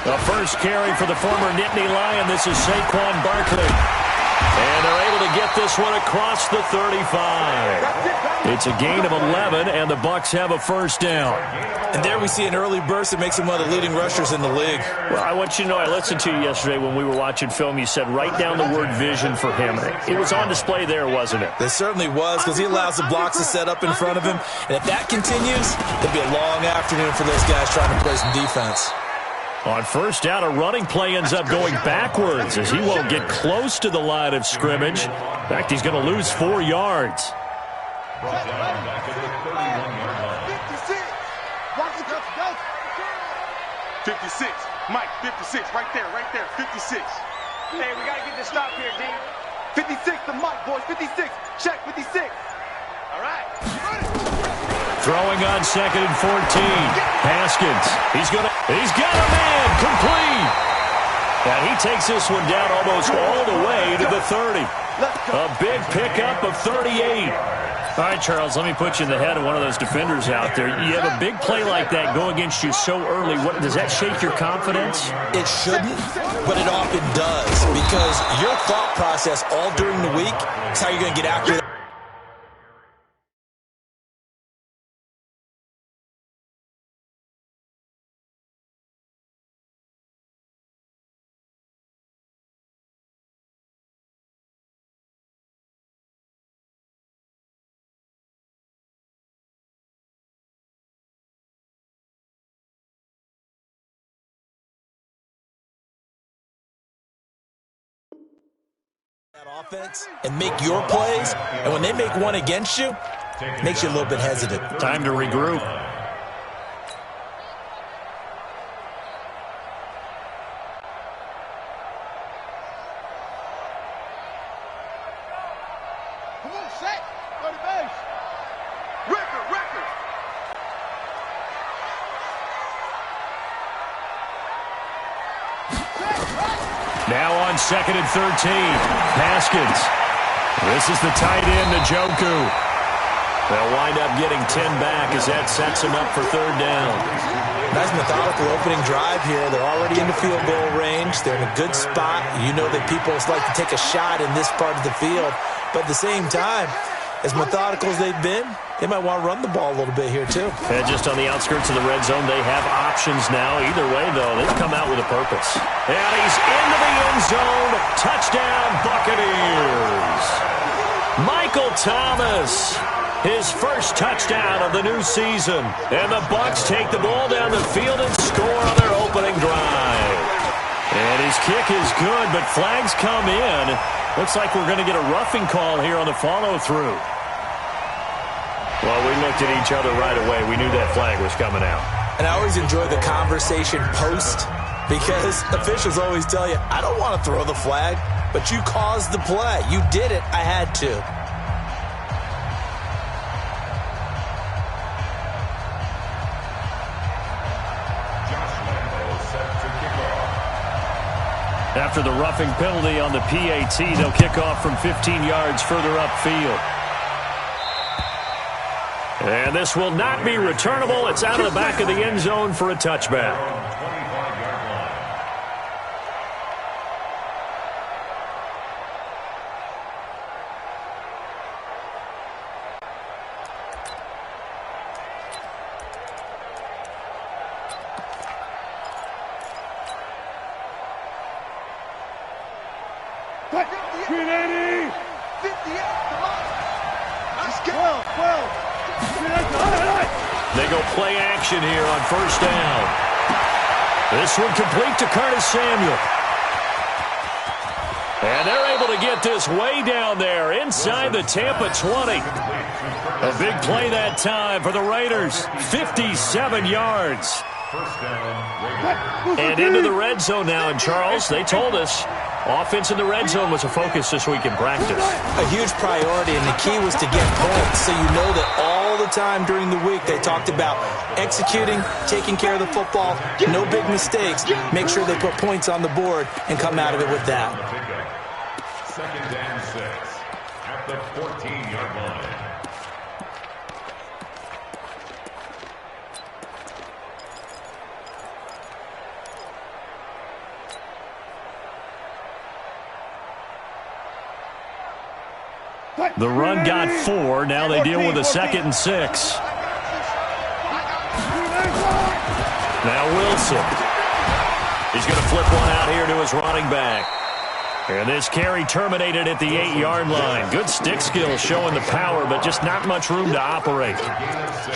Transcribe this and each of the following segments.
The first carry for the former Nittany Lion. This is Saquon Barkley. And they're able to get this one across the 35. It's a gain of 11, and the Bucs have a first down. And there we see an early burst that makes him one of the leading rushers in the league. Well, I want you to know, I listened to you yesterday when we were watching film. You said write down the word vision for him. It was on display there, wasn't it? It certainly was, because he allows the blocks to set up in front of him. And if that continues, it'll be a long afternoon for those guys trying to play some defense. On first down, a running play ends up going backwards as he won't get close to the line of scrimmage. In fact, he's going to lose 4 yards. 56. Mike, 56. Right there, 56. Hey, we got to get this stop here, D. 56 to Mike, boys. 56. Check, 56. All right. Throwing on 2nd and 14. Haskins. He's got a man complete. And he takes this one down almost all the way to the 30. A big pickup of 38. All right, Charles, let me put you in the head of one of those defenders out there. You have a big play like that go against you so early. Does that shake your confidence? It shouldn't, but it often does, because your thought process all during the week is how you're going to get after that. Offense and make your plays, and when they make one against you, it makes you a little bit hesitant. Time to regroup. Come on, set. Go to base. Record. Now on 2nd and 13. Haskins. This is the tight end, Njoku. They'll wind up getting 10 back as that sets him up for 3rd down. Nice methodical opening drive here. They're already in the field goal range. They're in a good spot. You know that people like to take a shot in this part of the field. But at the same time, as methodical as they've been, they might want to run the ball a little bit here too. And just on the outskirts of the red zone, they have options now. Either way, though, they've come out with a purpose. And he's into the end zone. Touchdown, Buccaneers. Michael Thomas, his first touchdown of the new season. And the Bucs take the ball down the field and score on their opening drive. And his kick is good, but flags come in. Looks like we're going to get a roughing call here on the follow-through. Well, we looked at each other right away. We knew that flag was coming out. And I always enjoy the conversation post, because officials always tell you, I don't want to throw the flag, but you caused the play. You did it. I had to. After the roughing penalty on the PAT, they'll kick off from 15 yards further upfield. And this will not be returnable. It's out of the back of the end zone for a touchback. They go play action here on first down. This one complete to Curtis Samuel. And they're able to get this way down there inside the Tampa 20. A big play that time for the Raiders. 57 yards. And into the red zone now. And Charles, they told us offense in the red zone was a focus this week in practice. A huge priority, and the key was to get points. So you know that all the time during the week they talked about executing, taking care of the football, no big mistakes, make sure they put points on the board and come out of it with that. 2nd and 6 at the 14-yard line. The run got 4. Now they deal with a 2nd and 6. Now Wilson. He's going to flip one out here to his running back. And this carry terminated at the 8-yard line. Good stick skills showing the power, but just not much room to operate.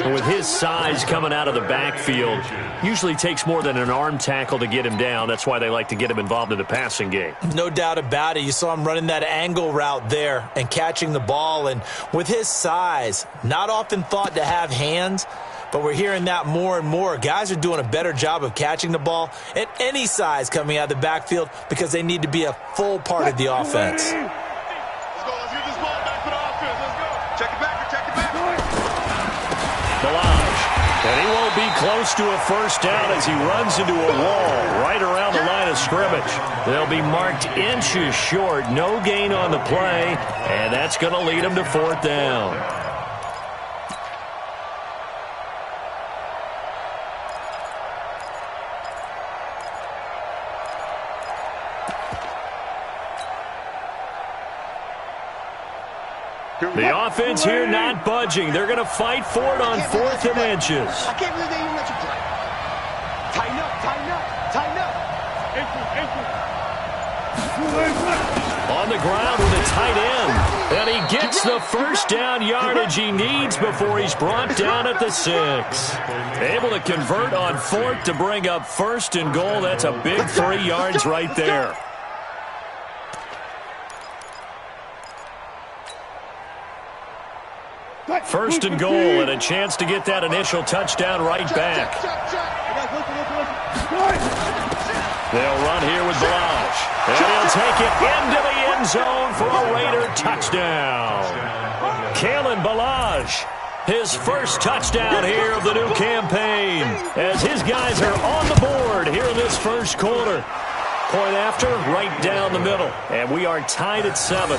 And with his size coming out of the backfield, usually takes more than an arm tackle to get him down. That's why they like to get him involved in the passing game. No doubt about it. You saw him running that angle route there and catching the ball. And with his size, not often thought to have hands, but we're hearing that more and more. Guys are doing a better job of catching the ball at any size coming out of the backfield because they need to be a full part of the offense. Let's go. Let's get this ball back for the offense. Let's go. Check it back. Check it back. Delage. And he won't be close to a first down as he runs into a wall right around the line of scrimmage. They'll be marked inches short. No gain on the play, and that's going to lead them to 4th down. The offense here not budging. They're going to fight for it on 4th and inches. I can't believe they even let you play. Tighten up, tighten up, tighten up. On the ground with a tight end. And he gets the first down yardage he needs before he's brought down at the 6. Able to convert on 4th to bring up 1st and goal. That's a big 3 yards right there. First and goal, and a chance to get that initial touchdown right back. They'll run here with Delage. And he'll take it into the end zone for a Raider touchdown. Kalen Ballage, his first touchdown here of the new campaign, as his guys are on the board here in this first quarter. Point after, right down the middle. And we are tied at 7.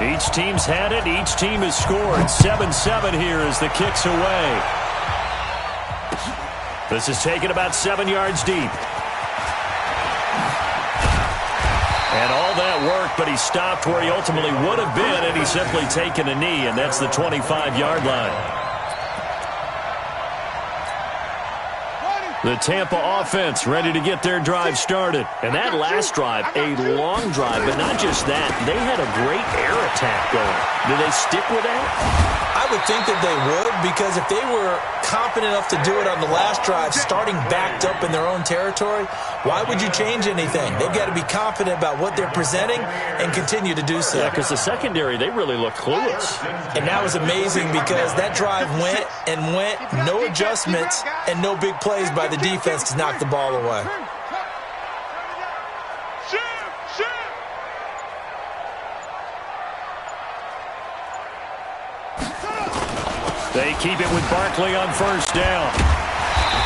Each team's had it. Each team has scored. 7-7 here as the kick's away. This is taken about 7 yards deep. And all that work, but he stopped where he ultimately would have been, and he's simply taken a knee, and that's the 25-yard line. The Tampa offense ready to get their drive started. And that last drive, a long drive, but not just that. They had a great air attack going. Do they stick with that? I would think that they would, because if they were confident enough to do it on the last drive, starting backed up in their own territory, why would you change anything? They've got to be confident about what they're presenting and continue to do so. Yeah, because the secondary, they really looked clueless. And that was amazing because that drive went and went, no adjustments and no big plays by the defense to knock the ball away. They keep it with Barkley on first down.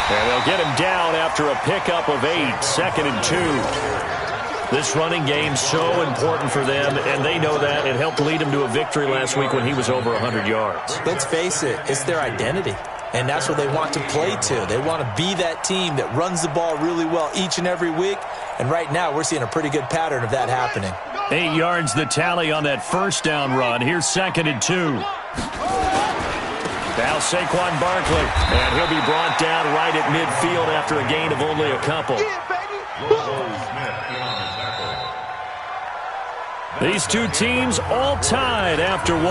And they'll get him down after a pickup of 8, 2nd and 2. This running game's so important for them, and they know that. It helped lead him to a victory last week when he was over 100 yards. Let's face it, it's their identity. And that's what they want to play to. They want to be that team that runs the ball really well each and every week. And right now, we're seeing a pretty good pattern of that happening. 8 yards the tally on that first down run. Here's 2nd and 2. Now Saquon Barkley, and he'll be brought down right at midfield after a gain of only a couple. These two teams all tied after 1.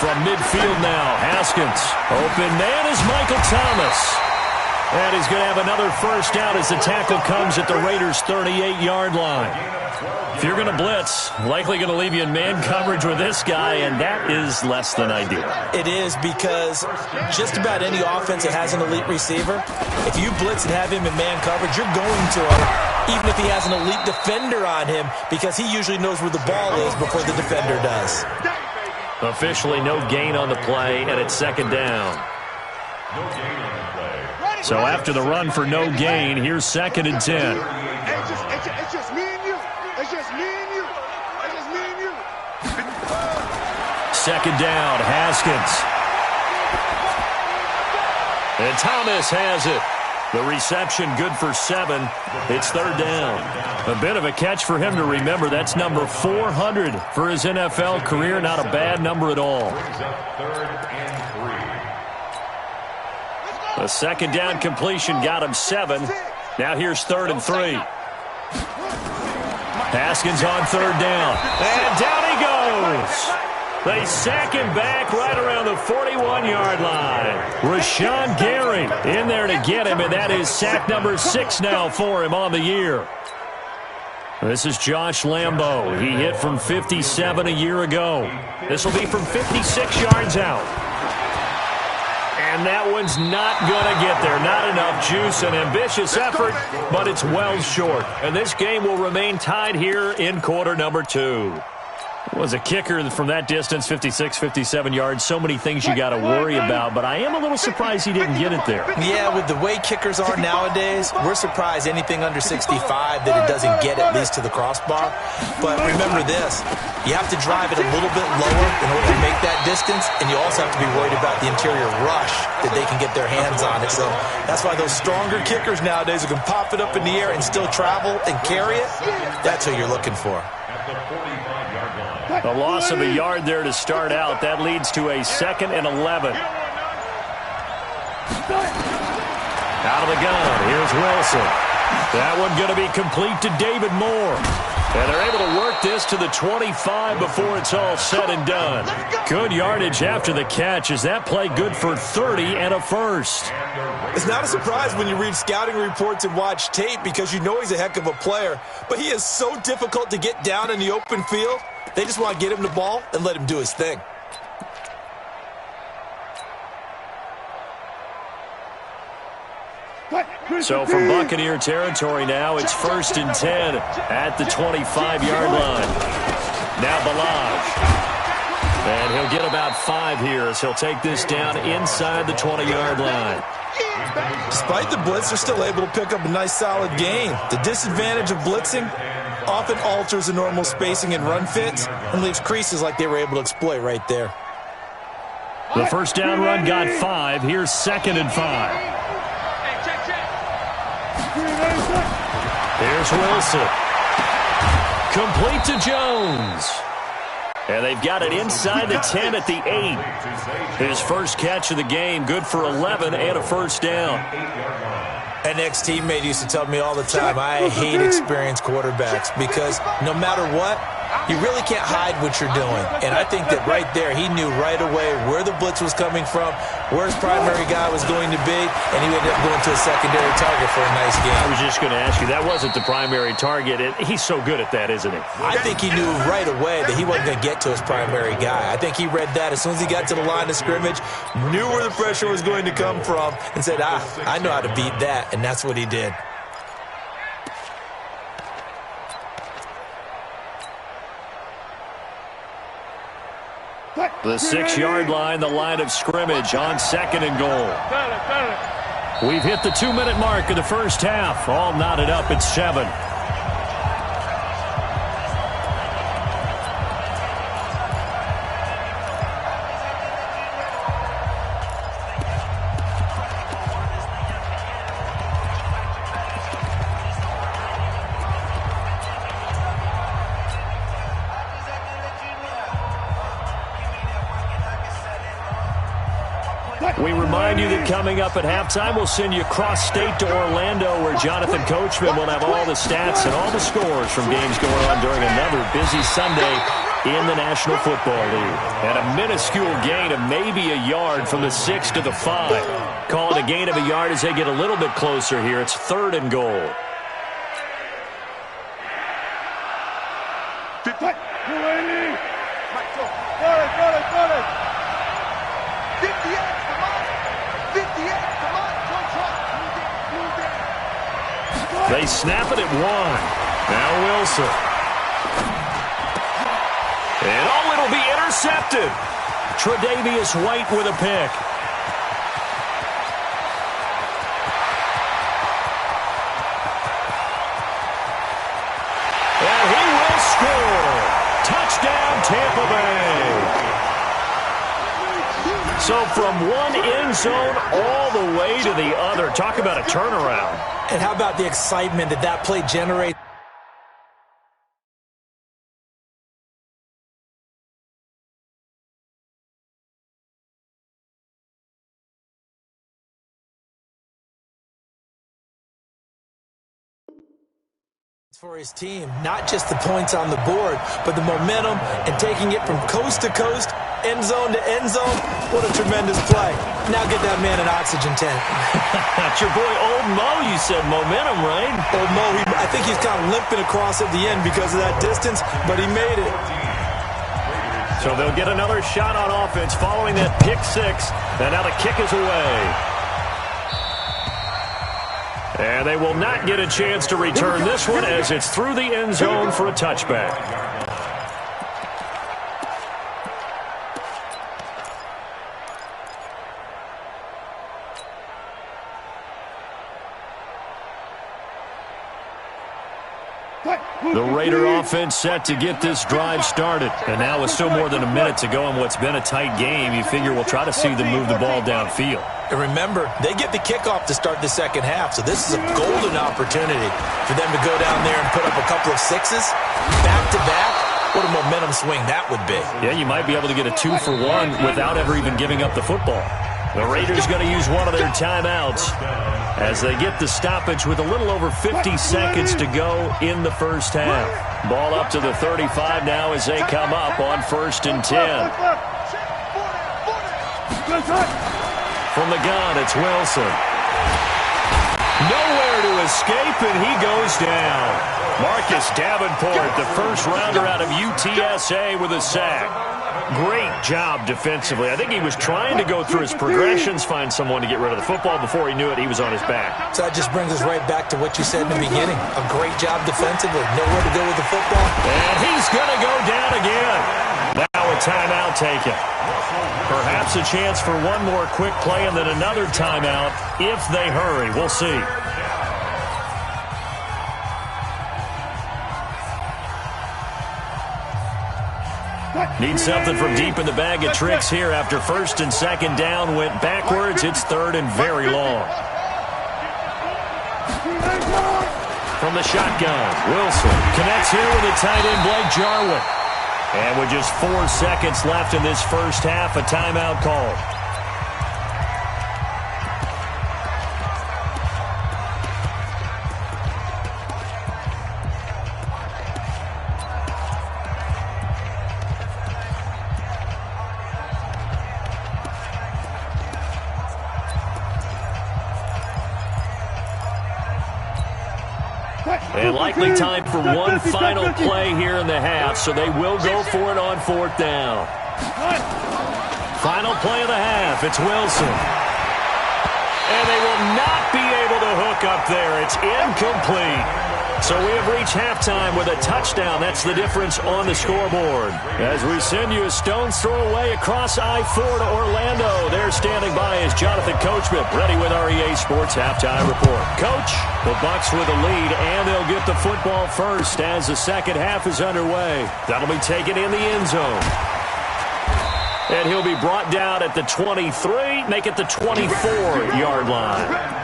From midfield now, Haskins. Open man is Michael Thomas. And he's going to have another first down as the tackle comes at the Raiders' 38-yard line. If you're going to blitz, likely going to leave you in man coverage with this guy, and that is less than ideal. It is, because just about any offense that has an elite receiver, if you blitz and have him in man coverage, you're going to him, even if he has an elite defender on him, because he usually knows where the ball is before the defender does. Officially no gain on the play, and it's second down. So after the run for no gain, here's second and 10. It's just me and you. It's just me and you. It's just me and you. Second down, Haskins. And Thomas has it. The reception good for 7. It's third down. A bit of a catch for him to remember. That's number 400 for his NFL career. Not a bad number at all. A second down completion got him 7. Now here's third and 3. Haskins on third down. And down he goes. They sack him back right around the 41-yard line. Rashawn Gary in there to get him, and that is sack number 6 now for him on the year. This is Josh Lambo. He hit from 57 a year ago. This will be from 56 yards out. And that one's not going to get there. Not enough juice. An ambitious effort, but it's well short. And this game will remain tied here in quarter number 2. Was a kicker from that distance, 56, 57 yards. So many things you got to worry about, but I am a little surprised he didn't get it there. Yeah, with the way kickers are nowadays, we're surprised anything under 65 that it doesn't get at least to the crossbar. But remember this, you have to drive it a little bit lower in order to make that distance, and you also have to be worried about the interior rush that they can get their hands on it. So that's why those stronger kickers nowadays who can pop it up in the air and still travel and carry it, that's who you're looking for. A loss of a yard there to start out. That leads to a second and 11. Out of the gun. Here's Wilson. That one going to be complete to David Moore. And they're able to work this to the 25 before it's all said and done. Good yardage after the catch. Is that play good for 30 and a first? It's not a surprise when you read scouting reports and watch tape because you know he's a heck of a player. But he is so difficult to get down in the open field. They just want to get him the ball and let him do his thing. So from Buccaneer territory now, it's first and 10 at the 25-yard line. Now Balaj. And he'll get about 5 here as he'll take this down inside the 20-yard line. Despite the blitz, they're still able to pick up a nice solid gain. The disadvantage of blitzing often alters the normal spacing and run fits and leaves creases like they were able to exploit right there. The first down run got 5. Here's second and 5. Here's Wilson. Complete to Jones. And they've got it inside the 10 at the 8. His first catch of the game, good for 11 and a first down. An ex-teammate used to tell me all the time, I hate experienced quarterbacks because no matter what, you really can't hide what you're doing. And I think that right there, he knew right away where the blitz was coming from, where his primary guy was going to be, and he ended up going to a secondary target for a nice game. I was just going to ask you, that wasn't the primary target. He's so good at that, isn't he? I think he knew right away that he wasn't going to get to his primary guy. I think he read that as soon as he got to the line of scrimmage, knew where the pressure was going to come from, and said, I know how to beat that, and that's what he did. The 6-yard line, the line of scrimmage on second and goal. We've hit the 2-minute mark of the first half. All knotted up at 7. We remind you that coming up at halftime, we'll send you cross-state to Orlando, where Jonathan Coachman will have all the stats and all the scores from games going on during another busy Sunday in the National Football League. And a minuscule gain of maybe a yard from the 6 to the 5. Call it a gain of a yard as they get a little bit closer here. It's third and goal. They snap it at 1. Now Wilson. And it'll be intercepted. Tre'Davious White with a pick. And he will score. Touchdown, Tampa Bay. So from one end zone all the way to the other. Talk about a turnaround. And how about the excitement that that play generates? For his team, not just the points on the board, but the momentum and taking it from coast to coast, end zone to end zone. What a tremendous play. Now get that man an oxygen tank. That's your boy Old Mo, you said. Momentum, right? Old Mo, I think he's kind of limping across at the end because of that distance, but he made it. So they'll get another shot on offense following that pick six, and now the kick is away. And they will not get a chance to return this one as it's through the end zone for a touchback. The Raider offense set to get this drive started. And now with still more than a minute to go in what's been a tight game, you figure we'll try to see them move the ball downfield. And remember, they get the kickoff to start the second half, so this is a golden opportunity for them to go down there and put up a couple of sixes, back-to-back. What a momentum swing that would be. Yeah, you might be able to get a 2-for-1 without ever even giving up the football. The Raiders going to use one of their timeouts as they get the stoppage with a little over 50 seconds to go in the first half. Ball up to the 35 now as they come up on 1st and 10. From the gun, it's Wilson. Nowhere to escape, and he goes down. Marcus Davenport, the first rounder out of UTSA with a sack. Great job defensively. I think he was trying to go through his progressions, find someone to get rid of the football. Before he knew it, he was on his back. So that just brings us right back to what you said in the beginning. A great job defensively. Nowhere to go with the football. And he's going to go down again. Now a timeout taken. Perhaps a chance for one more quick play and then another timeout if they hurry. We'll see. Need something from deep in the bag of tricks here after 1st and 2nd down went backwards. It's 3rd and very long. From the shotgun, Wilson connects here with a tight end, Blake Jarwin. And with just 4 seconds left in this first half, a timeout called. And likely time for one final play here in the half, so they will go for it on 4th down. Final play of the half, it's Wilson. And they will not be able to hook up there. It's incomplete. So we have reached halftime with a touchdown. That's the difference on the scoreboard. As we send you a stone's throw away across I-4 to Orlando. There standing by is Jonathan Coachman, ready with our EA Sports Halftime Report. Coach, the Bucs with a lead, and they'll get the football first as the second half is underway. That'll be taken in the end zone. And he'll be brought down at the 23, make it the 24-yard line.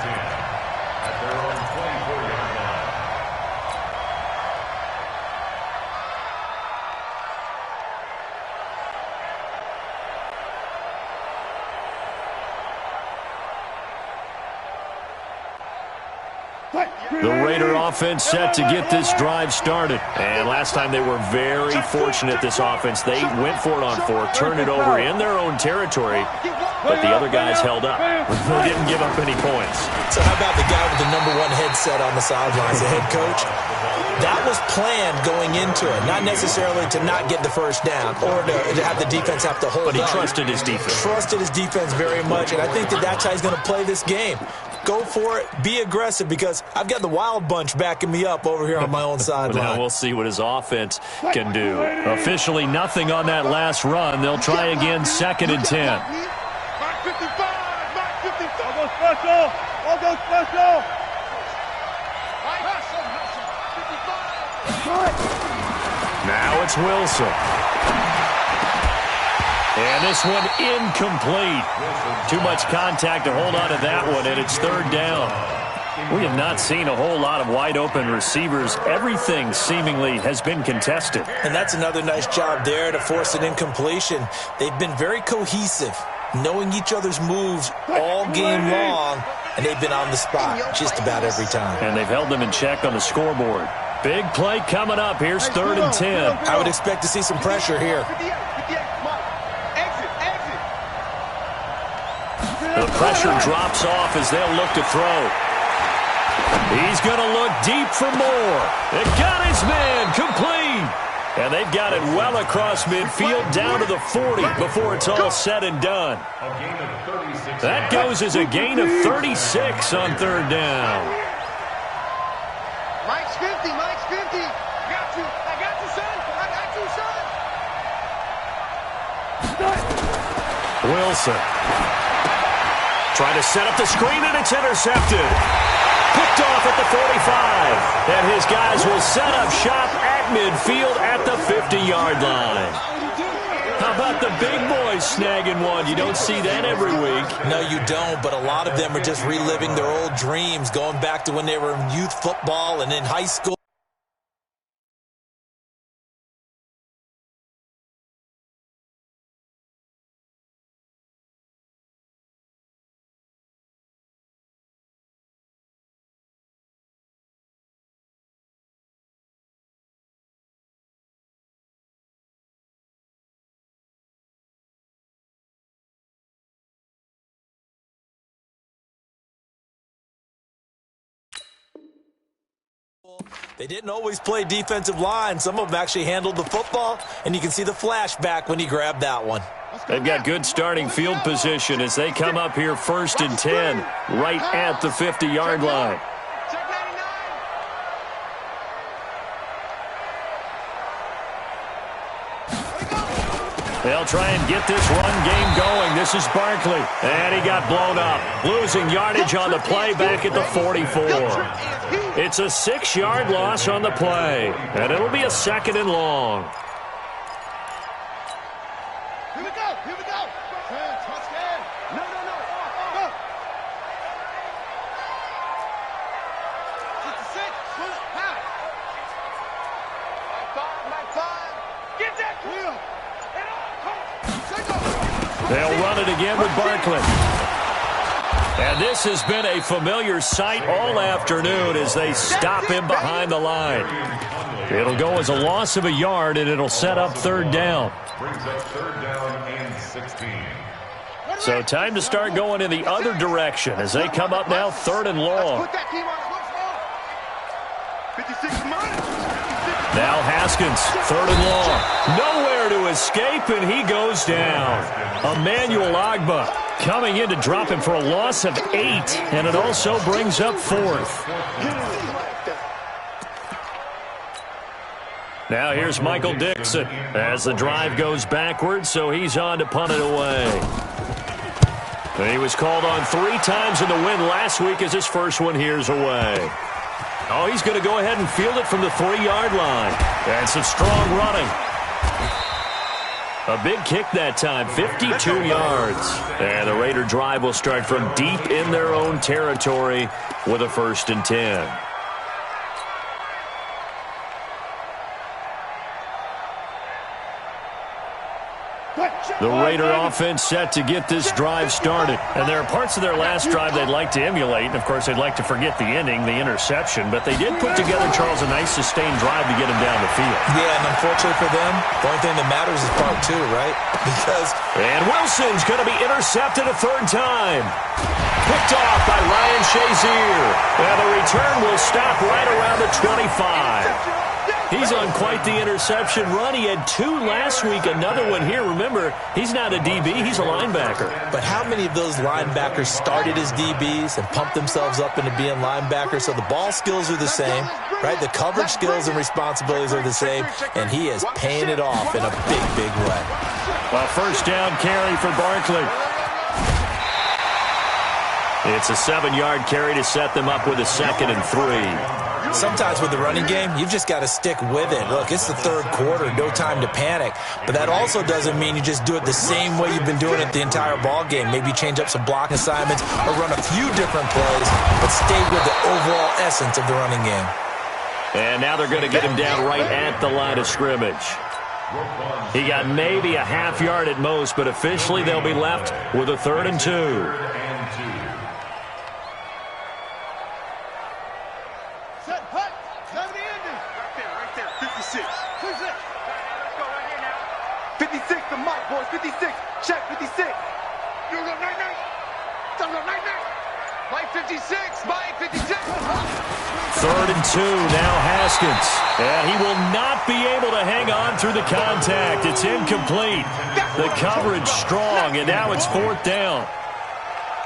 The Raider offense set to get this drive started. And last time they were very fortunate, this offense. They went for it on 4th, turned it over in their own territory, but the other guys held up. They didn't give up any points. So how about the guy with the #1 headset on the sidelines, the head coach? That was planned going into it, not necessarily to not get the first down or to have the defense have to hold But he up. trusted his defense. Trusted his defense very much, and I think that's how he's going to play this game. Go for it. Be aggressive, because I've got the wild bunch backing me up over here on my own sideline. Now we'll see what his offense can do. Officially nothing on that last run. They'll try again, 2nd and 10. Mark 55, Mark 55. I'll go special. I'll go special. Now it's Wilson. And this one incomplete. Too much contact to hold on to that one, and it's 3rd down. We have not seen a whole lot of wide-open receivers. Everything seemingly has been contested. And that's another nice job there to force an incompletion. They've been very cohesive, knowing each other's moves all game long, and they've been on the spot just about every time. And they've held them in check on the scoreboard. Big play coming up. Here's 3rd and 10. I would expect to see some pressure here. The pressure drops off as they'll look to throw. He's going to look deep for more. It got his man complete. And they've got it well across midfield down to the 40 before it's all said and done. That goes as a gain of 36 on 3rd down. Mike's 50, Mike's 50. I got you, son. I got you, son. Wilson. Trying to set up the screen, and it's intercepted. Picked off at the 45. And his guys will set up shop at midfield at the 50-yard line. How about the big boys snagging one? You don't see that every week. No, you don't, but a lot of them are just reliving their old dreams, going back to when they were in youth football and in high school. They didn't always play defensive line. Some of them actually handled the football, and you can see the flashback when he grabbed that one. They've got good starting field position as they come up here 1st and 10, right at the 50-yard line. They'll try and get this run game going. This is Barkley, and he got blown up. Losing yardage on the play back at the 44. It's a 6-yard loss on the play, and it'll be a 2nd and long. Here we go, here we go. Touchdown. No. Go. 66, push, pass. My five. Get that wheel. They'll run it again with Barkley. And this has been a familiar sight all afternoon as they stop him behind the line. It'll go as a loss of a yard, and it'll set up 3rd down. Brings up 3rd down and 16. So time to start going in the other direction as they come up now 3rd and long. Now Haskins, 3rd and long. Nowhere to escape, and he goes down. Emmanuel Ogbah coming in to drop him for a loss of 8, and it also brings up 4th. Now here's Michael Dixon as the drive goes backwards, so he's on to punt it away. He was called on 3 times in the win last week as his first one here's away. Oh, he's going to go ahead and field it from the 3-yard line. And some strong running. A big kick that time, 52 yards. And the Raider drive will start from deep in their own territory with a 1st and 10. The Raider offense set to get this drive started. And there are parts of their last drive they'd like to emulate. And, of course, they'd like to forget the ending, the interception. But they did put together, Charles, a nice sustained drive to get him down the field. Yeah, and unfortunately for them, the only thing that matters is part 2, right? Because... And Wilson's going to be intercepted a 3rd time. Picked off by Ryan Shazier. And the return will stop right around the 25. He's on quite the interception run. He had 2 last week, another one here. Remember, he's not a DB, he's a linebacker. But how many of those linebackers started as DBs and pumped themselves up into being linebackers? So the ball skills are the same, right? The coverage skills and responsibilities are the same, and he is paying it off in a big, big way. A first down carry for Barkley. It's a 7-yard carry to set them up with a 2nd and 3. Sometimes with the running game, you've just got to stick with it. Look, it's the third quarter, no time to panic. But that also doesn't mean you just do it the same way you've been doing it the entire ball game. Maybe change up some block assignments or run a few different plays, but stay with the overall essence of the running game. And now they're going to get him down right at the line of scrimmage. He got maybe a half yard at most, but officially they'll be left with a 3rd and 2. Check 56. You go night night. Don't go night night. Mike 56. Mike 56. 3rd and 2. Now Haskins. And he will not be able to hang on through the contact. It's incomplete. The coverage strong, and now it's 4th down.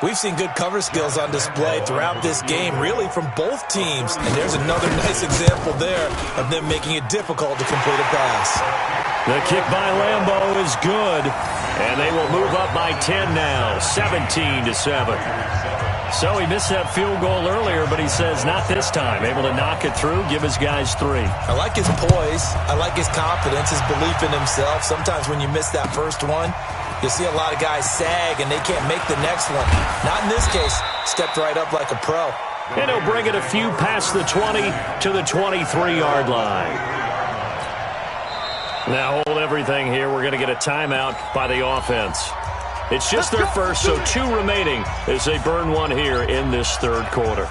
We've seen good cover skills on display throughout this game, really from both teams. And there's another nice example there of them making it difficult to complete a pass. The kick by Lambeau is good, and they will move up by 10 now, 17-7. So he missed that field goal earlier, but he says not this time. Able to knock it through, give his guys 3. I like his poise. I like his confidence, his belief in himself. Sometimes when you miss that first one, you'll see a lot of guys sag, and they can't make the next one. Not in this case. Stepped right up like a pro. And he'll bring it a few past the 20 to the 23-yard line. Now hold everything here. We're going to get a timeout by the offense. It's just their first, so 2 remaining as they burn one here in this 3rd quarter.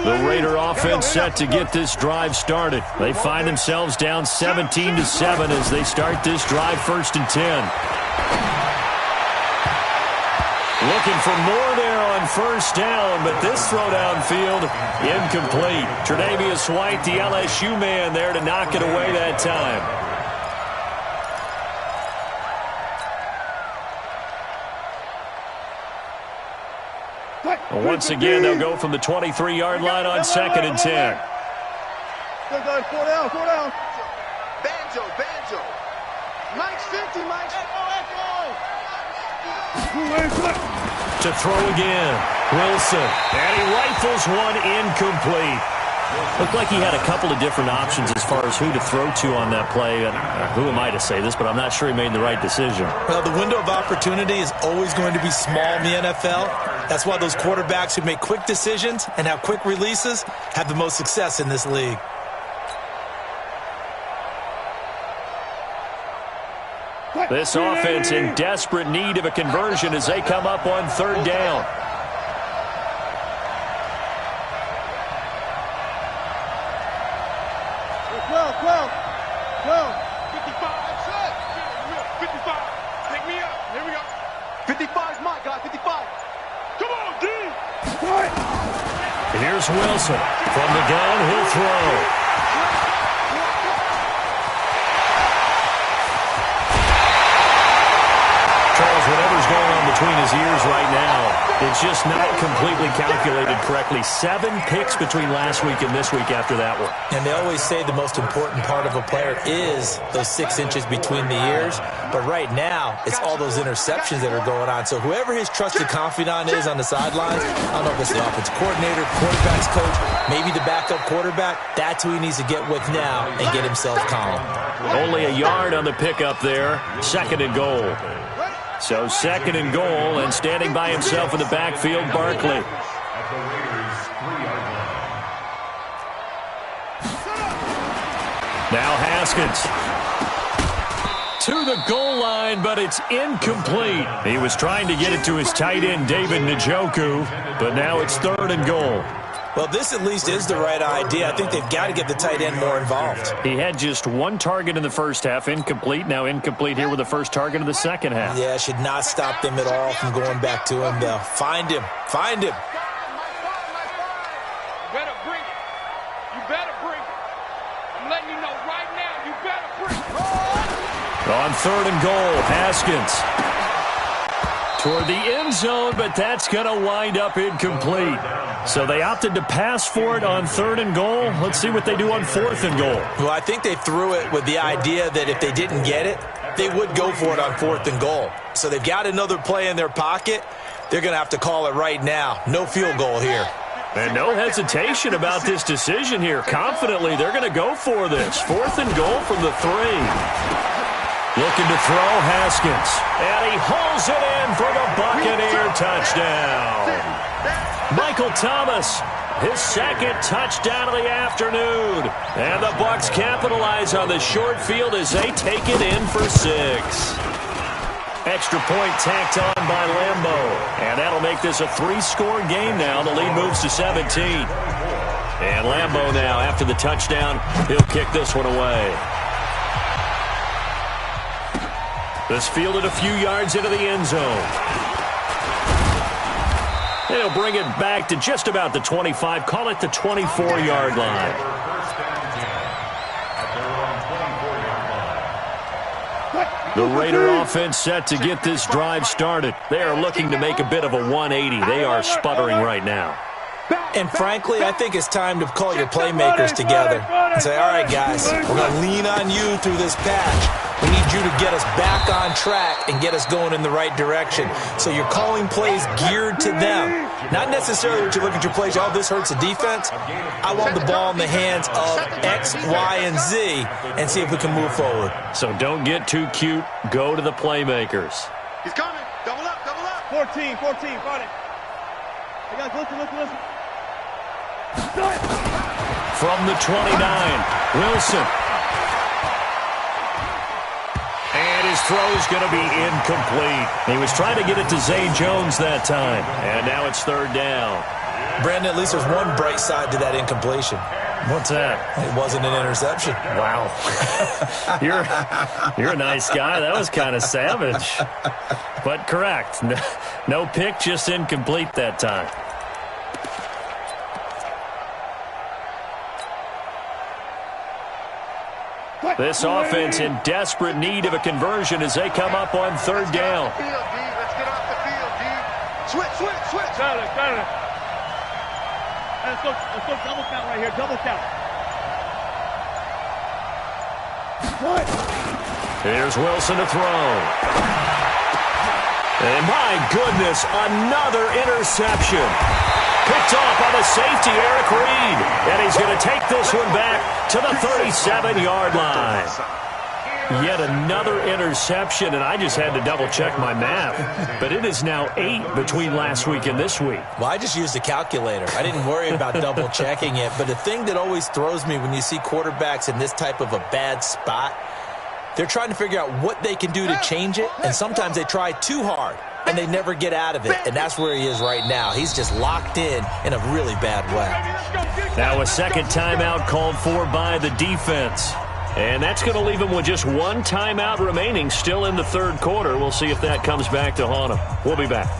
The Raider offense set to get this drive started. They find themselves down 17-7 as they start this drive 1st and 10. Looking for more there on 1st down, but this throw downfield incomplete. Tre'Davious White, the LSU man, there to knock it away that time. Once again, they'll go from the 23-yard line on 2nd and 10. 4 down. Banjo. Mike's 50, Mike. To throw again, Wilson, and he rifles one incomplete. Looked like he had a couple of different options as far as who to throw to on that play. Who am I to say this, but I'm not sure he made the right decision. Well, the window of opportunity is always going to be small in the NFL. That's why those quarterbacks who make quick decisions and have quick releases have the most success in this league. This offense in desperate need of a conversion as they come up on 3rd down. Well. 55. Pick me up. Here we go. 55's my guy. 55. Come on, D. Here's Wilson. From the gun, he'll throw. Whatever's going on between his ears right now, it's just not completely calculated correctly. 7 picks between last week and this week after that one. And they always say the most important part of a player is those 6 inches between the ears. But right now, it's all those interceptions that are going on. So whoever his trusted confidant is on the sidelines, I don't know if it's the offensive coordinator, quarterback's coach, maybe the backup quarterback, that's who he needs to get with now and get himself calm. Only a yard on the pickup there. 2nd and goal. So 2nd and goal, and standing by himself in the backfield, Barkley. Now Haskins. To the goal line, but it's incomplete. He was trying to get it to his tight end, David Njoku, but now it's 3rd and goal. Well, this at least is the right idea. I think they've got to get the tight end more involved. He had just one target in the first half, incomplete. Now incomplete here with the first target of the second half. Yeah, should not stop them at all from going back to him, though. Find him. Find him. You better bring it. You better bring it. I'm letting you know right now, you better bring it. On third and goal, Haskins toward the end zone, but that's going to wind up incomplete. So they opted to pass for it on third and goal. Let's see what they do on fourth and goal. Well, I think they threw it with the idea that if they didn't get it, they would go for it on fourth and goal. So they've got another play in their pocket. They're going to have to call it right now. No field goal here. And no hesitation about this decision here. Confidently, they're going to go for this. Fourth and goal from the 3. Looking to throw, Haskins. And he hauls it in for the Buccaneer touchdown. Michael Thomas, his second touchdown of the afternoon. And the Bucs capitalize on the short field as they take it in for 6. Extra point tacked on by Lambo. And that'll make this a 3-score game now. The lead moves to 17. And Lambo now, after the touchdown, he'll kick this one away. This fielded a few yards into the end zone. They'll bring it back to just about the 25. Call it the 24-yard line. The Raider offense set to get this drive started. They are looking to make a bit of a 180. They are sputtering right now. And frankly, I think it's time to call your playmakers together and say, all right, guys, we're going to lean on you through this patch. We need you to get us back on track and get us going in the right direction. So you're calling plays geared to them. Not necessarily what you look at your plays, oh, this hurts the defense. I want the ball in the hands of X, Y, and Z and see if we can move forward. So don't get too cute. Go to the playmakers. He's coming. Double up, double up. 14, got it. Hey, guys, listen. From the 29, Wilson. And his throw's going to be incomplete. He was trying to get it to Zay Jones that time. And now it's third down. Brandon, at least there's one bright side to that incompletion. What's that? It wasn't an interception. Wow. You're a nice guy. That was kind of savage. But correct. No pick, just incomplete that time. This offense in desperate need of a conversion as they come up on third down. Let's get off the field, D. Switch. Got it. Let's go double count right here, double count. Here's Wilson to throw. And my goodness, another interception. Picked off by the safety, Eric Reed. And he's going to take this one back to the 37-yard line. Yet another interception, and I just had to double-check my math. But it is now 8 between last week and this week. Well, I just used a calculator. I didn't worry about double-checking it. But the thing that always throws me when you see quarterbacks in this type of a bad spot, they're trying to figure out what they can do to change it, and sometimes they try too hard, and they never get out of it, and that's where he is right now. He's just locked in a really bad way. Now a second timeout called for by the defense, and that's going to leave him with just one timeout remaining still in the third quarter. We'll see if that comes back to haunt him. We'll be back.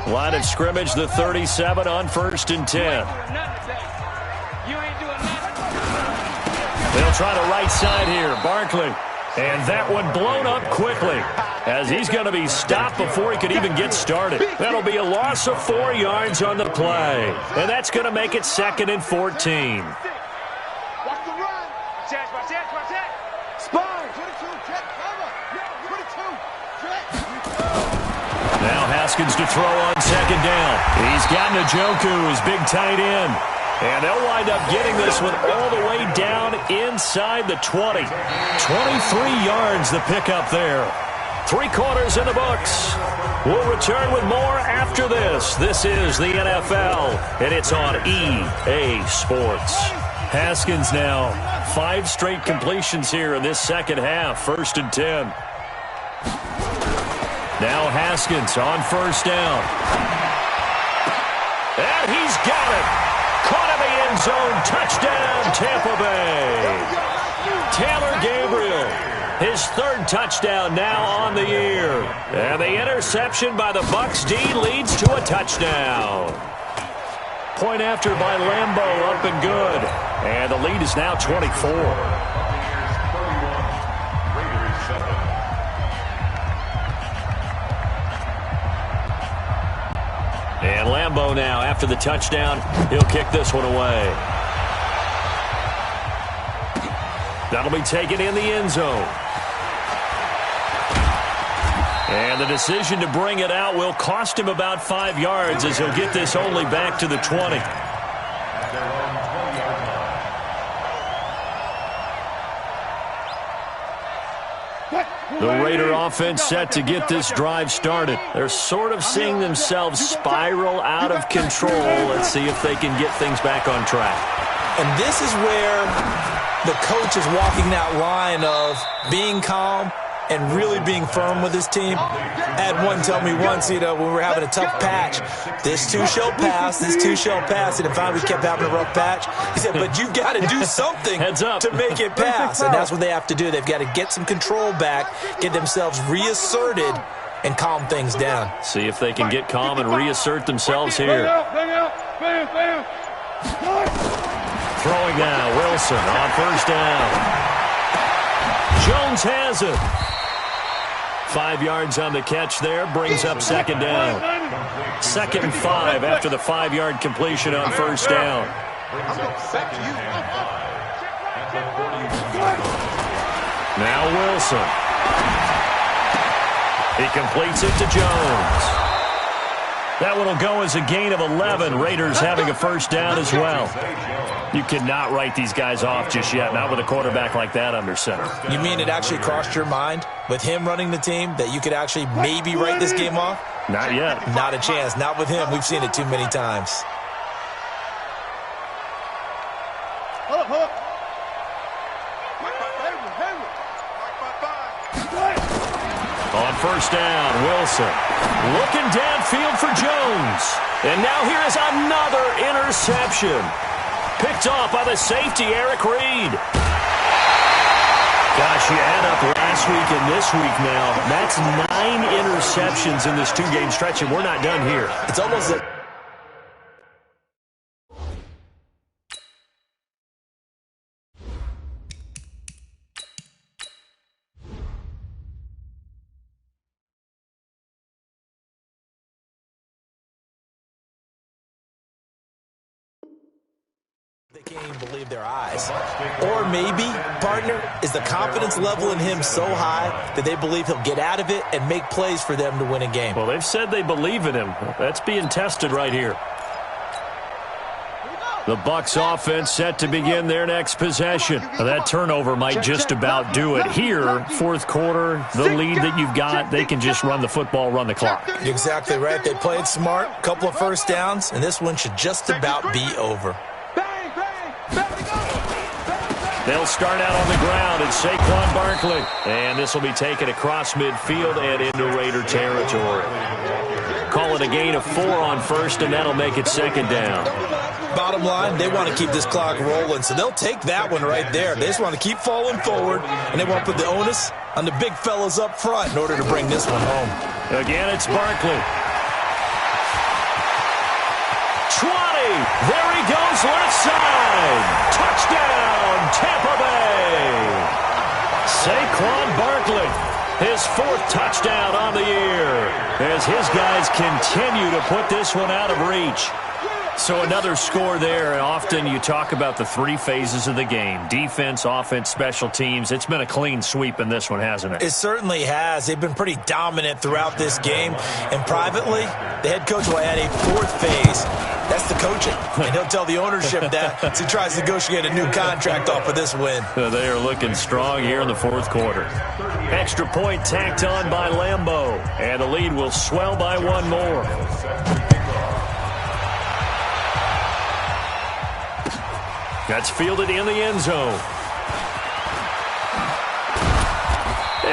Line of scrimmage, the 37 on 1st and 10. They'll try the right side here. Barkley. And that one blown up quickly as he's going to be stopped before he could even get started. That'll be a loss of 4 yards on the play. And that's going to make it 2nd and 14. Watch the run. Watch that. Spine. 22, check, cover. 22, check. Now Haskins to throw on 2nd down. He's got Njoku, his big tight end. And they'll wind up getting this one all the way down inside the 20. 23 yards the pickup there. 3 quarters in the books. We'll return with more after this. This is the NFL, and it's on EA Sports. Haskins now, 5 straight completions here in this second half. 1st and 10. Now Haskins on first down. And he's got it. Caught in the end zone. Touchdown, Tampa Bay. Taylor Gabriel, his third touchdown now on the year. And the interception by the Bucs D leads to a touchdown. Point after by Lambeau, up and good. And the lead is now 24. And Lambeau now, after the touchdown, he'll kick this one away. That'll be taken in the end zone. And the decision to bring it out will cost him about 5 yards as he'll get this only back to the 20. The Raider offense set to get this drive started. They're sort of seeing themselves spiral out of control. Let's see if they can get things back on track. And this is where the coach is walking that line of being calm and really being firm with his team. I had one tell me once, when we were having a tough patch, this too shall pass, this too shall pass. And finally we kept having a rough patch. He said, but you've got to do something to make it pass. And that's what they have to do. They've got to get some control back, get themselves reasserted, and calm things down. See if they can get calm and reassert themselves here. Throwing now, Wilson on first down. Jones has it. 5 yards on the catch there, brings up second down. 2nd and 5 after the 5-yard completion on first down. Now Wilson. He completes it to Jones. That one will go as a gain of 11. Raiders having a first down as well. You cannot write these guys off just yet, not with a quarterback like that under center. You mean it actually crossed your mind with him running the team that you could actually maybe write this game off? Not yet. Not a chance. Not with him. We've seen it too many times. On first down, Wilson looking downfield for Jones. And now here is another interception. Picked off by the safety, Eric Reed. Gosh, you add up last week and this week now. That's 9 interceptions in this 2-game stretch, and we're not done here. It's almost a... They can't even believe their eyes. Or maybe, partner, is the confidence level in him so high that they believe he'll get out of it and make plays for them to win a game. Well, they've said they believe in him. That's being tested right here. The Bucs offense set to begin their next possession. Now, that turnover might just about do it. Here, fourth quarter, the lead that you've got, they can just run the football, run the clock. You're exactly right. They played smart, couple of first downs, and this one should just about be over. They'll start out on the ground, and Saquon Barkley. And this will be taken across midfield and into Raider territory. Call it a gain of 4 on first, and that'll make it second down. Bottom line, they want to keep this clock rolling, so they'll take that one right there. They just want to keep falling forward, and they want to put the onus on the big fellas up front in order to bring this one home. Again, it's Barkley. 20. There he goes, left side. Touchdown, Tampa Bay. Saquon Barkley, his 4th touchdown on the year, as his guys continue to put this one out of reach. So another score there, and often you talk about the 3 phases of the game. Defense, offense, special teams. It's been a clean sweep in this one, hasn't it? It certainly has. They've been pretty dominant throughout this game. And privately, the head coach will add a 4th phase. That's the coaching. And he'll tell the ownership that as he tries to negotiate a new contract off of this win. They are looking strong here in the 4th quarter. Extra point tacked on by Lambeau. And the lead will swell by 1 more. That's fielded in the end zone.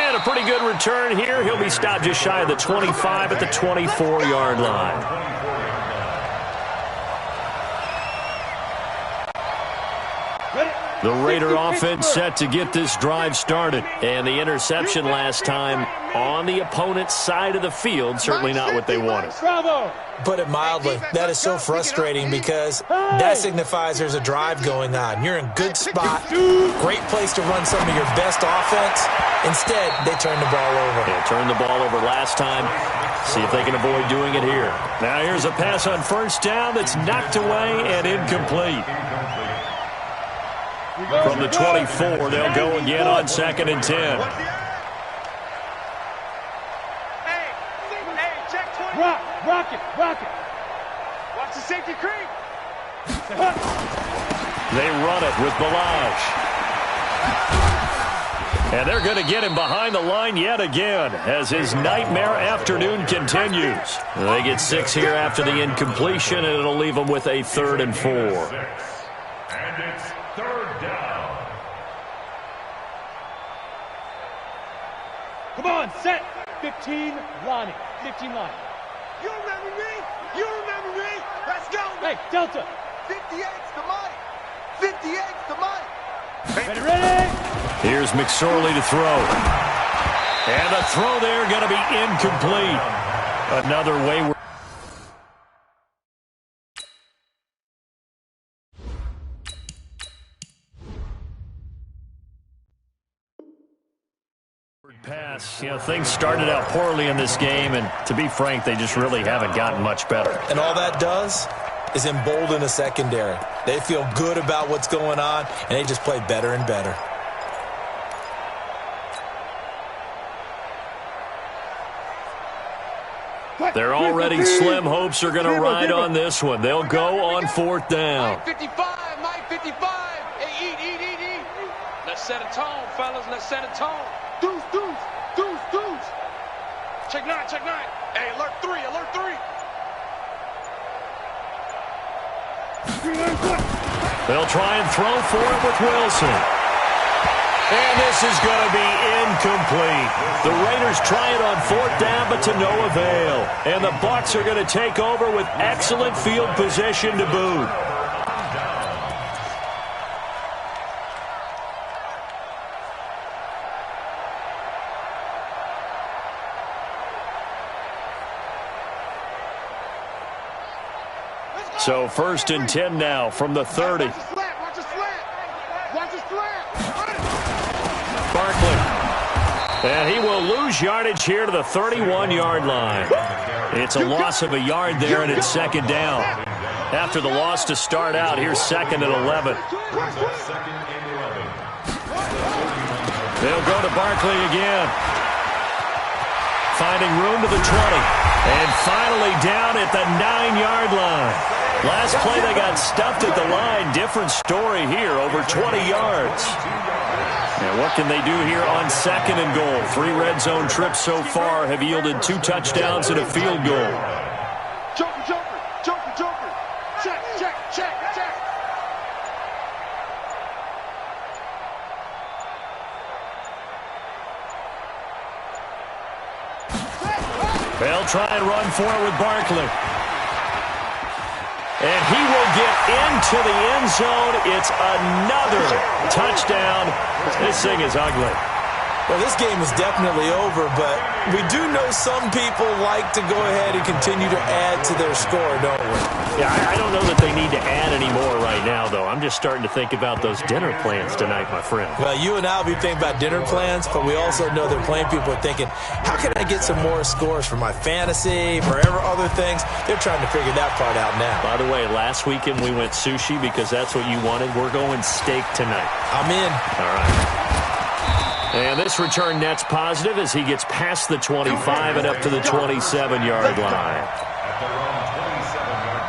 And a pretty good return here. He'll be stopped just shy of the 25 at the 24-yard line. The Raider offense set to get this drive started. And the interception last time on the opponent's side of the field, certainly not what they wanted. Put it mildly, that is so frustrating because that signifies there's a drive going on. You're in good spot, great place to run some of your best offense. Instead, they turn the ball over. They turned the ball over last time. See if they can avoid doing it here. Now here's a pass on first down that's knocked away and incomplete. From the 24, they'll go again on 2nd and 10. Hey, check 20. Rock it. Watch the safety creep. They run it with Balaj. And they're going to get him behind the line yet again as his nightmare afternoon continues. They get 6 here after the incompletion, and it'll leave them with a 3rd and 4. And it's 3rd down. Come on, set. 15, Lonnie. 15 line. You remember me? Let's go. Hey, Delta. 58's the money. 58's the money. Ready? Here's McSorley to throw. And the throw there going to be incomplete. Another wayward. Pass. You know, things started out poorly in this game, and to be frank, they just really haven't gotten much better. And all that does is embolden the secondary. They feel good about what's going on, and they just play better and better. Their already slim hopes are going to ride on this one. They'll go on 4th down. 55. Hey, eat. Let's set a tone, fellas. Let's set a tone. Deuce. Check 9. Hey, alert 3. They'll try and throw for it with Wilson. And this is going to be incomplete. The Raiders try it on 4th down, but to no avail. And the Bucs are going to take over with excellent field position to boot. So 1st and 10 now from the 30. Watch the slant. Barkley. And he will lose yardage here to the 31-yard line. It's a loss of a yard there, and it's 2nd down. After the loss to start out, here's 2nd and 11. They'll go to Barkley again. Finding room to the 20. And finally down at the 9-yard line. Last play, they got stuffed at the line. Different story here, over 20 yards. And what can they do here on 2nd and goal? 3 red zone trips so far have yielded 2 touchdowns and a field goal. Joker. Check. They'll try and run for it with Barkley. And he will get into the end zone. It's another touchdown. This thing is ugly. Well, this game is definitely over, but we do know some people like to go ahead and continue to add to their score, don't we? Yeah, I don't know that they need to add any more right now, though. I'm just starting to think about those dinner plans tonight, my friend. Well, you and I will be thinking about dinner plans, but we also know they're playing people are thinking, how can I get some more scores for my fantasy, for other things? They're trying to figure that part out now. By the way, last weekend we went sushi because that's what you wanted. We're going steak tonight. I'm in. All right. And this return net's positive as he gets past the 25 and up to the 27-yard line. At their own 27-yard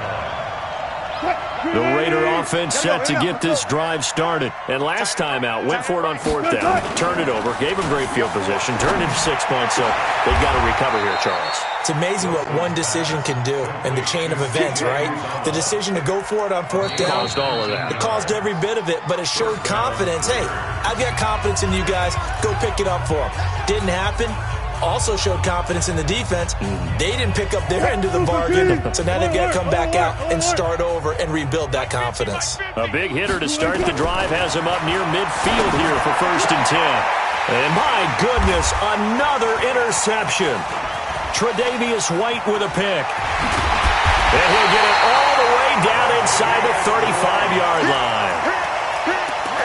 line. The Raider offense set to get this drive started. And last time out, went for it on fourth down, turned it over, gave them great field position, turned into 6 points, so they've got to recover here, Charles. It's amazing what one decision can do in the chain of events, right? The decision to go for it on fourth down. Caused all of that. It caused every bit of it, but it showed confidence. Hey, I've got confidence in you guys. Go pick it up for them. Didn't happen. Also showed confidence in the defense. They didn't pick up their end of the bargain, so now they've got to come back out and start over and rebuild that confidence. A big hitter to start the drive has him up near midfield here for 1st and 10. And my goodness, another interception. Tre'Davious White with a pick. And he'll get it all the way down inside the 35-yard line.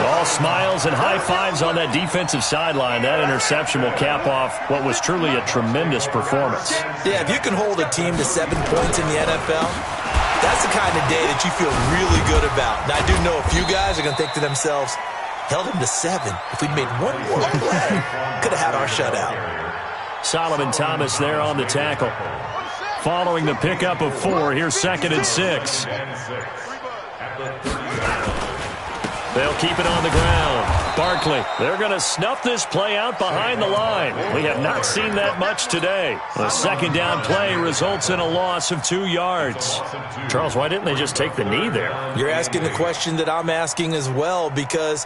All smiles and high fives on that defensive sideline. That interception will cap off what was truly a tremendous performance. Yeah, if you can hold a team to 7 points in the NFL, that's the kind of day that you feel really good about. Now, I do know a few guys are going to think to themselves, held him to 7. If we'd made one more play, could have had our shutout. Solomon Thomas there on the tackle. Following the pickup of 4, here's 2nd and 6. They'll keep it on the ground. Barkley, they're going to snuff this play out behind the line. We have not seen that much today. A 2nd down play results in a loss of 2 yards. Charles, why didn't they just take the knee there? You're asking the question that I'm asking as well, because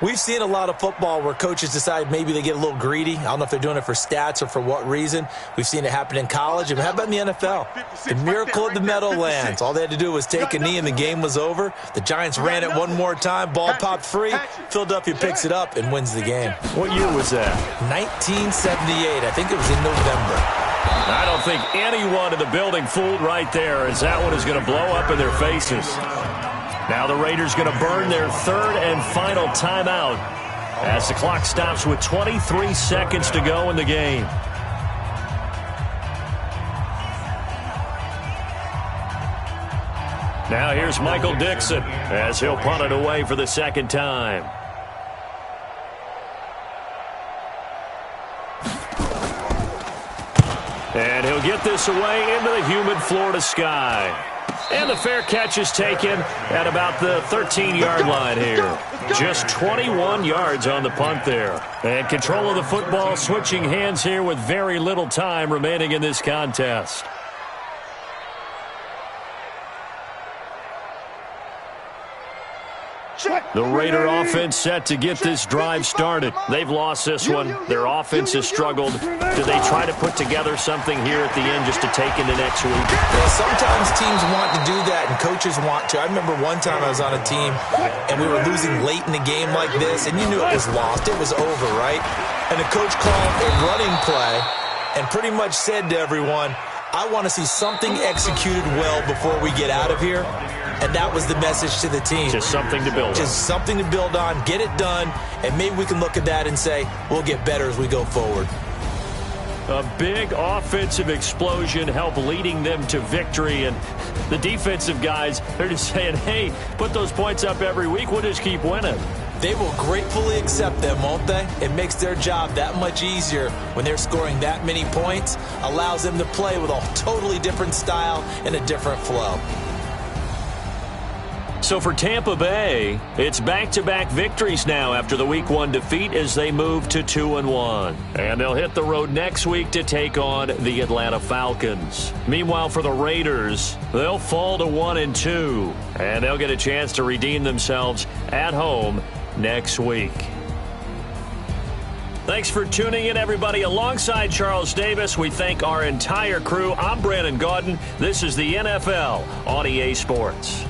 we've seen a lot of football where coaches decide maybe they get a little greedy. I don't know if they're doing it for stats or for what reason. We've seen it happen in college. And how about in the NFL? The miracle of the Meadowlands. All they had to do was take a knee and the game was over. The Giants ran it one more time. Ball popped free. Philadelphia picks it up and wins the game. What year was that? 1978. I think it was in November. I don't think anyone in the building fooled right there, as that one is going to blow up in their faces. Now the Raiders going to burn their 3rd and final timeout as the clock stops with 23 seconds to go in the game. Now here's Michael Dixon as he'll punt it away for the 2nd time. And he'll get this away into the humid Florida sky. And the fair catch is taken at about the 13-yard line here. Just 21 yards on the punt there. And control of the football switching hands here with very little time remaining in this contest. The Raider offense set to get this drive started. They've lost this one. Their offense has struggled. Do they try to put together something here at the end just to take into next week? Well, sometimes teams want to do that and coaches want to. I remember one time I was on a team and we were losing late in the game like this, and you knew it was lost. It was over, right? And the coach called a running play and pretty much said to everyone, I want to see something executed well before we get out of here. And that was the message to the team. Just something to build on. Just something to build on, get it done, and maybe we can look at that and say, we'll get better as we go forward. A big offensive explosion helped leading them to victory. And the defensive guys, they're just saying, hey, put those points up every week. We'll just keep winning. They will gratefully accept them, won't they? It makes their job that much easier when they're scoring that many points. Allows them to play with a totally different style and a different flow. So for Tampa Bay, it's back-to-back victories now after the Week 1 defeat as they move to 2-1. And they'll hit the road next week to take on the Atlanta Falcons. Meanwhile, for the Raiders, they'll fall to 1-2. And they'll get a chance to redeem themselves at home next week. Thanks for tuning in, everybody. Alongside Charles Davis, we thank our entire crew. I'm Brandon Gaudin. This is the NFL on EA Sports.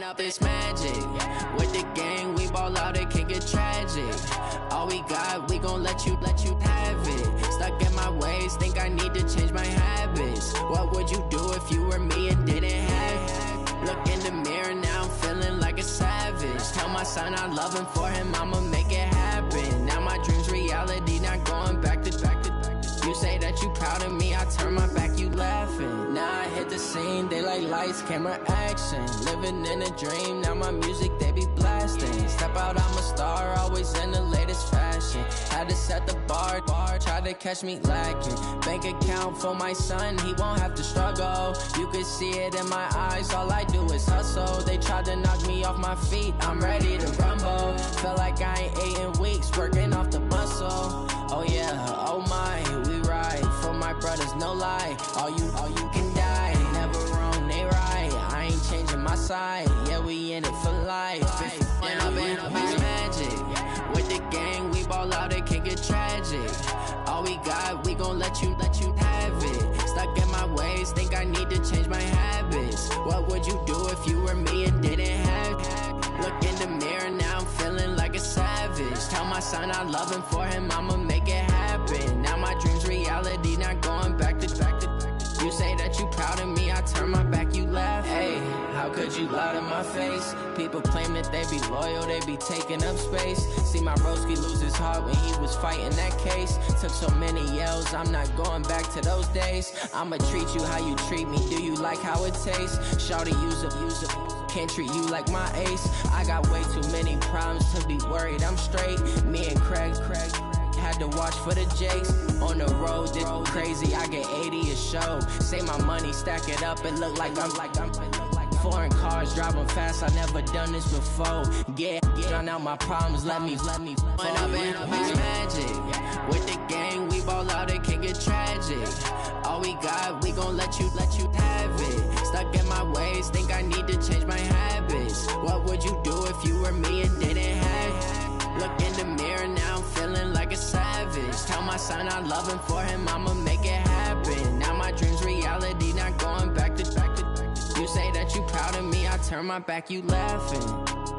Up this magic. With the gang, we ball out, it can get tragic. All we got, we gon' let you have it. Stuck in my ways, think I need to change my habits. What would you do if you were me and didn't have it? Look in the mirror, now I'm feeling like a savage. Tell my son I love him, for him I'ma make it happen. Now my dream's reality, not going back to. You say that you proud of me, I turn my back, you laughing. Now I hit the scene, they like lights, camera, action. Living in a dream, now my music, they be blasting. Step out, I'm a star, always in the latest fashion. Had to set the bar, try to catch me lacking. Bank account for my son, he won't have to struggle. You can see it in my eyes, all I do is hustle. They tried to knock me off my feet, I'm ready to rumble. Felt like I ain't ate in weeks, working off the muscle. Oh yeah, oh my, we ride for my brothers, no lie. All you can die, never wrong, they right. I ain't changing my side, yeah, we in it for life. When up in it's magic. With the gang, we ball out, it can get tragic. All we got, we gon' let you have it. Stuck in my ways, think I need to change my habits. What would you do if you were me and didn't have it? Look in the mirror, now I'm feeling like a savage. Tell my son I love him, for him I'ma make it happen. Now my dream's reality, not going back to. You say that you proud of me, I turn my back, you laugh. Hey, how could you lie to my face? People claim that they be loyal, they be taking up space. See my broski lose his heart when he was fighting that case. Took so many yells, I'm not going back to those days. I'ma treat you how you treat me, do you like how it tastes? Shawty, use up. Can't treat you like my ace. I got way too many problems to be worried, I'm straight. Me and Craig had to watch for the Jakes. On the road, this crazy, I get 80 a show. Say my money, stack it up, it look like I'm foreign cars, driving fast, I never done this before. Get drown out my problems, let me When up in it's magic. With the gang, we ball out, it can get tragic. All we got, we gon' let you have it. Stuck in my ways, think I need to change my habits. What would you do if you were me and didn't have it? Look in the mirror, now I'm feeling like a savage. Tell my son I love him, for him I'ma make it happen. Now my dream's reality, not going back to. You say that you proud of me, I turn my back, you laughing.